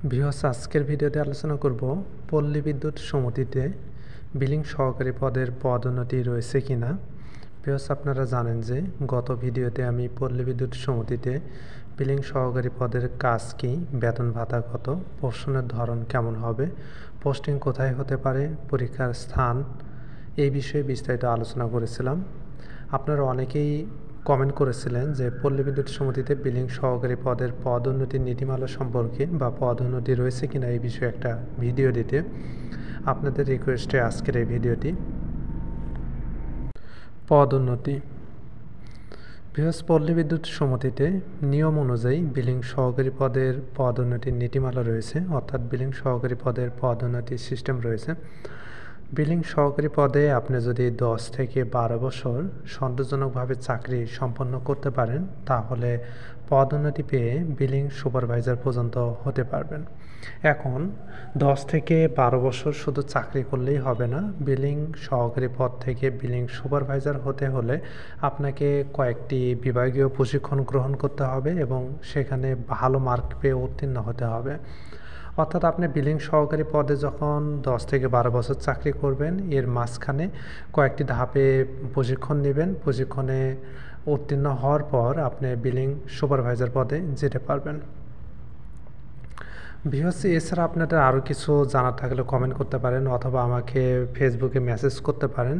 Viewers, আজকের ভিডিওতে আলোচনা করব পল্লী বিদ্যুৎ সমিতিতে বিলিং সহকারী পদের পদোন্নতি রয়েছে কিনা। ভিউয়ার্স, আপনারা জানেন যে গত ভিডিওতে আমি পল্লী বিদ্যুৎ সমিতিতে বিলিং সহকারী পদের কাজ কী, বেতন ভাতা কত, প্রশ্নের ধরন কেমন হবে, পোস্টিং কোথায় হতে পারে, পরীক্ষার স্থান এই বিষয়ে বিস্তারিত আলোচনা করেছিলাম। আপনারা অনেকেই কমেন্ট করেছিলেন যে পল্লী বিদ্যুৎ সমিতিতে বিলিং সহকারী পদের পদোন্নতির নীতিমালা সম্পর্কে বা পদোন্নতি রয়েছে কিনা এই বিষয়ে একটা ভিডিও দিতে। আপনাদের রিকোয়েস্টে আজকের এই ভিডিওটি। পদোন্নতি। বৃহস্পতি পল্লী বিদ্যুৎ সমিতিতে নিয়ম অনুযায়ী বিলিং সহকারী পদের পদোন্নতির নীতিমালা রয়েছে, অর্থাৎ বিলিং সহকারী পদের পদোন্নতির সিস্টেম রয়েছে। বিলিং সহকারী পদে আপনি যদি 10 থেকে 12 বছর সন্তোষজনকভাবে চাকরি সম্পন্ন করতে পারেন তাহলে পদোন্নতি পেয়ে বিলিং সুপারভাইজার পর্যন্ত হতে পারবেন। এখন 10 থেকে 12 বছর শুধু চাকরি করলেই হবে না, বিলিং সহকারী পদ থেকে বিলিং সুপারভাইজার হতে হলে আপনাকে কয়েকটি বিভাগীয় প্রশিক্ষণ গ্রহণ করতে হবে এবং সেখানে ভালো মার্ক পেয়ে উত্তীর্ণ হতে হবে। অর্থাৎ আপনি বিলিং সহকারী পদে যখন 10 থেকে 12 বছর চাকরি করবেন, এর মাঝখানে কয়েকটি ধাপে প্রশিক্ষণ নেবেন। প্রশিক্ষণে উত্তীর্ণ হওয়ার পর আপনি বিলিং সুপারভাইজার পদে যেতে পারবেন। ভিউয়ার্স, এছাড়া আপনাদের আরও কিছু জানার থাকলে কমেন্ট করতে পারেন অথবা আমাকে ফেসবুকে মেসেজ করতে পারেন।